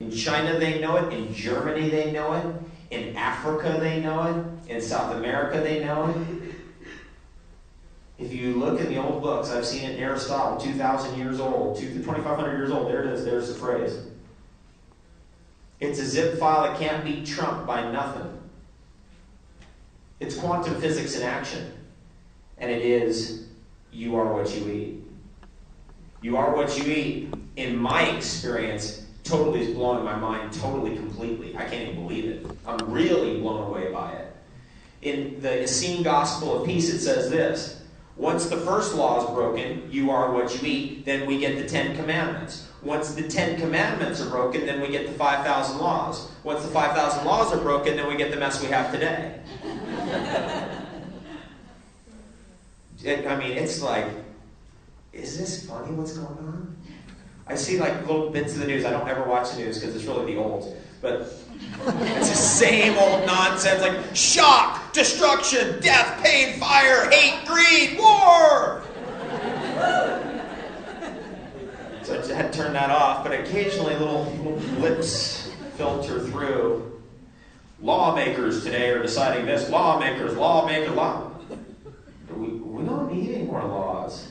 In China they know it, in Germany they know it, in Africa they know it, in South America they know it. If you look in the old books, I've seen it in Aristotle, 2,000 years old, 2,500 years old, there it is, there's the phrase. It's a zip file that can't be trumped by nothing. It's quantum physics in action. And it is, you are what you eat. You are what you eat, in my experience, totally is blowing my mind, totally, completely. I can't even believe it. I'm really blown away by it. In the Essene Gospel of Peace, it says this: once the first law is broken, you are what you eat, then we get the 10 Commandments. Once the 10 Commandments are broken, then we get the 5,000 laws. Once the 5,000 laws are broken, then we get the mess we have today. I mean, it's like, is this funny what's going on? I see like little bits of the news. I don't ever watch the news because it's really the olds. But it's the same old nonsense like shock, destruction, death, pain, fire, hate, greed, war. So I had to turn that off, but occasionally little blips filter through. Lawmakers today are deciding this. Lawmakers. We don't need any more laws.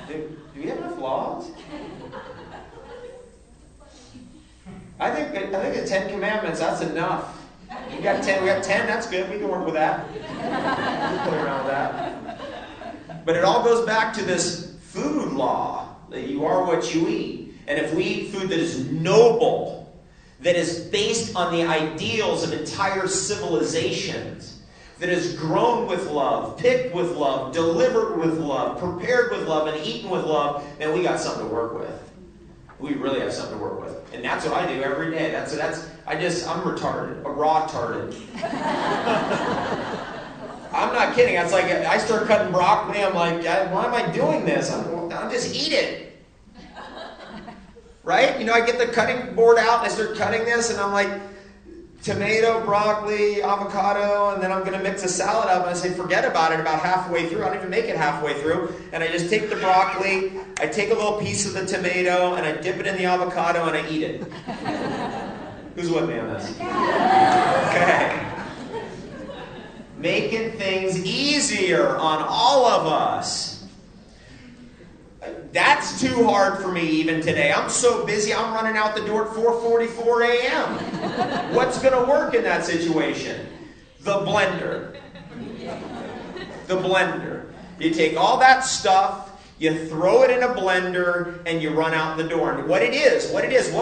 Do we have enough laws? I think the 10 Commandments, that's enough. We got 10, that's good. We can work with that. We can play around with that. But it all goes back to this food law, that you are what you eat. And if we eat food that is noble, that is based on the ideals of entire civilizations, that is grown with love, picked with love, delivered with love, prepared with love, and eaten with love, then we got something to work with. We really have something to work with. And that's what I do every day. I'm retarded, a raw-tarded. I'm not kidding. It's like I start cutting broccoli, I'm like, why am I doing this? I'll just eat it. Right? You know, I get the cutting board out and I start cutting this and I'm like, tomato, broccoli, avocado, and then I'm going to mix a salad up and I say, forget about it about halfway through. I don't even make it halfway through. And I just take the broccoli, I take a little piece of the tomato, and I dip it in the avocado and I eat it. Who's with me on this? Okay. Making things easier on all of us. That's too hard for me even today. I'm so busy, I'm running out the door at 4:44 a.m. What's going to work in that situation? The blender. The blender. You take all that stuff, you throw it in a blender, and you run out the door. And what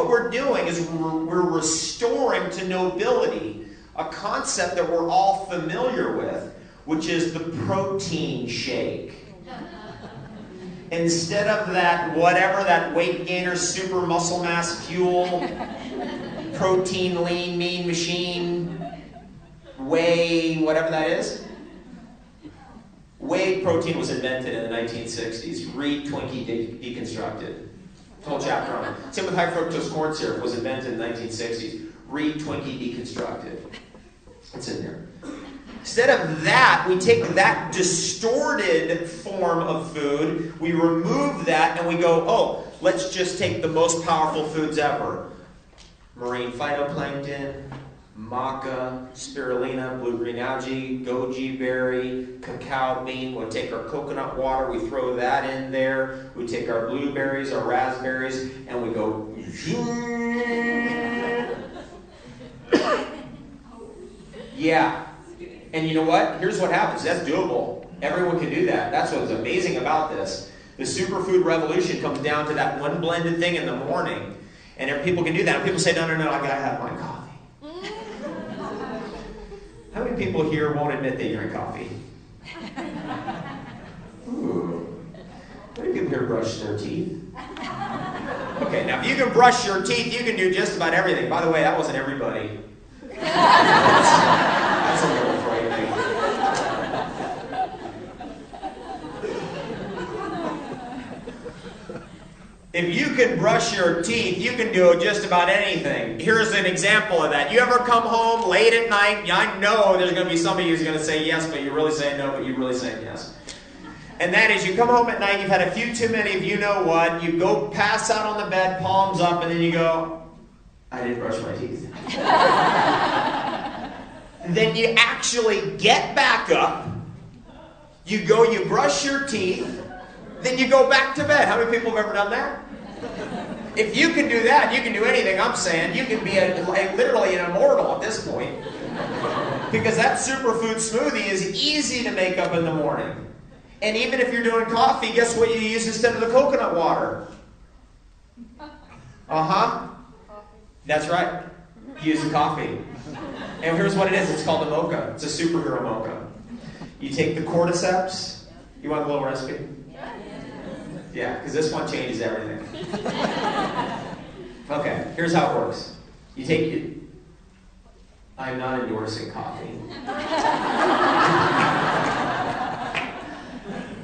we're doing is we're restoring to nobility a concept that we're all familiar with, which is the protein shake. Instead of that weight gainer, super muscle mass fuel, protein, lean, mean machine, whey, whatever that is. Whey protein was invented in the 1960s. Read Twinkie Deconstructed. Whole chapter on it. Same with high fructose corn syrup, was invented in the 1960s. Read Twinkie Deconstructed. It's in there. Instead of that, we take that distorted form of food, we remove that, and we go, oh, let's just take the most powerful foods ever. Marine phytoplankton, maca, spirulina, blue-green algae, goji berry, cacao bean. We'll take our coconut water, we throw that in there. We take our blueberries, our raspberries, and we go... Yeah. And you know what? Here's what happens. That's doable. Everyone can do that. That's what's amazing about this. The superfood revolution comes down to that one blended thing in the morning. And people can do that. And people say, no, I gotta have my coffee. How many people here won't admit they drink coffee? Ooh. How many people here brush their teeth? Okay, now if you can brush your teeth, you can do just about everything. By the way, that wasn't everybody. That's a little frightening. If you can brush your teeth, you can do just about anything. Here's an example of that. You ever come home late at night? I know there's going to be somebody who's going to say yes, but you're really saying no, but you're really saying yes. And that is, you come home at night, you've had a few too many of you know what, you go pass out on the bed, palms up, and then you go, I didn't brush my teeth. Then you actually get back up, you go, you brush your teeth, then you go back to bed. How many people have ever done that? If you can do that, you can do anything I'm saying. You can be literally an immortal at this point. Because that superfood smoothie is easy to make up in the morning. And even if you're doing coffee, guess what you use instead of the coconut water? Uh-huh. That's right. Use the coffee. And here's what it is. It's called a mocha. It's a superhero mocha. You take the cordyceps. You want a little recipe? Yeah, because this one changes everything. Okay, here's how it works. You take it. I'm not endorsing coffee.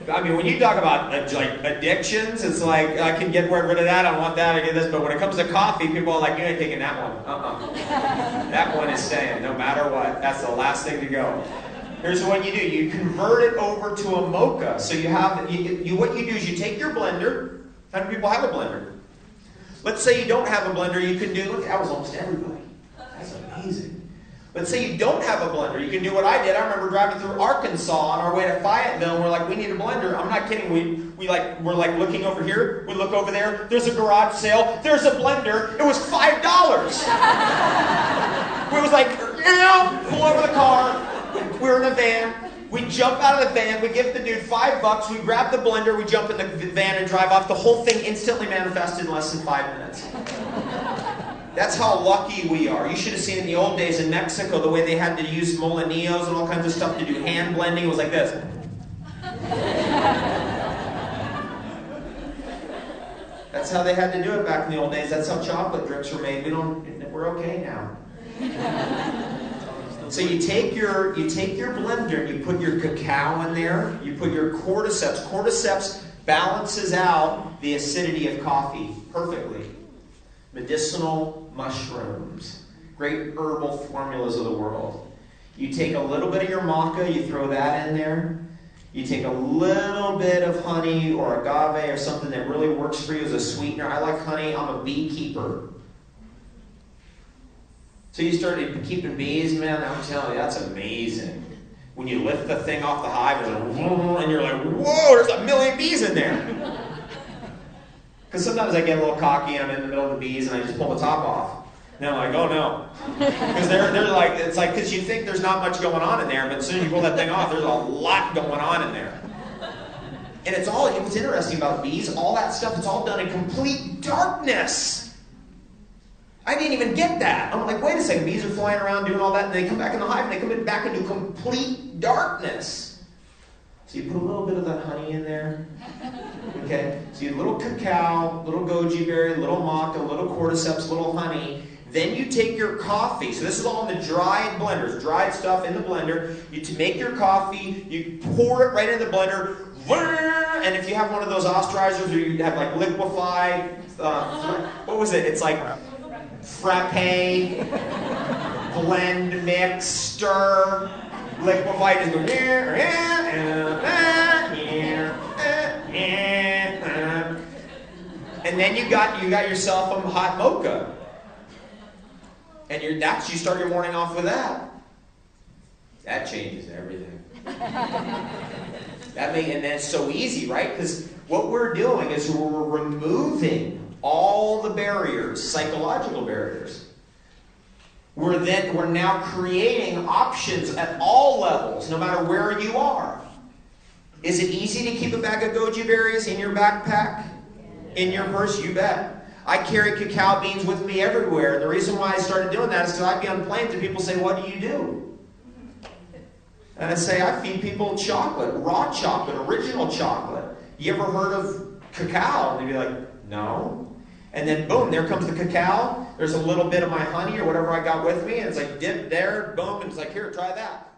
I mean, when you talk about like addictions, it's like, I can get rid of that, I want that, I get this, but when it comes to coffee, people are like, you ain't taking that one. That one is staying, no matter what. That's the last thing to go. Here's what you do. You convert it over to a mocha. So you have, what you do is you take your blender. How many people have a blender? Let's say you don't have a blender, you can do, look, that was almost everybody. That's amazing. Let's say you don't have a blender. You can do what I did. I remember driving through Arkansas on our way to Fayetteville, and we're like, we need a blender. I'm not kidding. We're like looking over here. We look over there. There's a garage sale. There's a blender. It was $5. We was like, pull over the car. We're in a van. We jump out of the van. We give the dude $5. We grab the blender. We jump in the van and drive off. The whole thing instantly manifested in less than 5 minutes. That's how lucky we are. You should have seen in the old days in Mexico the way they had to use molinillos and all kinds of stuff to do hand blending. It was like this. That's how they had to do it back in the old days. That's how chocolate drinks were made. We're okay now. So you take your blender and you put your cacao in there. You put your cordyceps. Cordyceps balances out the acidity of coffee perfectly. Medicinal mushrooms, great herbal formulas of the world. You take a little bit of your maca, you throw that in there. You take a little bit of honey or agave or something that really works for you as a sweetener. I like honey. I'm a beekeeper. So you started keeping bees, man, I'm telling you, that's amazing. When you lift the thing off the hive, and you're like, whoa, there's 1,000,000 bees in there. Because sometimes I get a little cocky, I'm in the middle of the bees, and I just pull the top off. And I'm like, oh no. Because they're like, it's like, because you think there's not much going on in there, but as soon as you pull that thing off, there's a lot going on in there. And it's all, what's interesting about bees, all that stuff, it's all done in complete darkness. I didn't even get that. I'm like, wait a second, bees are flying around doing all that, and they come back in the hive, and they come back into complete darkness. So you put a little bit of that honey in there. Okay? So you have a little cacao, little goji berry, little maca, little cordyceps, little honey. Then you take your coffee. So this is all in the dried blenders, dried stuff in the blender. You make your coffee, you pour it right in the blender, and if you have one of those osterizers or you have like liquefy, what was it? It's like frappe, blend, mix, stir, liquefy, just go and then you got yourself a hot mocha. And you start your morning off with that. That changes everything. And that's so easy, right? Because what we're doing is we're removing all the barriers, psychological barriers. We're now creating options at all levels, no matter where you are. Is it easy to keep a bag of goji berries in your backpack? In your purse? You bet. I carry cacao beans with me everywhere. And the reason why I started doing that is because I'd be on planes and people say, what do you do? And I say, I feed people chocolate, raw chocolate, original chocolate. You ever heard of cacao? And they'd be like, no. And then boom, there comes the cacao. There's a little bit of my honey or whatever I got with me. And it's like, dip there, boom. And it's like, here, try that.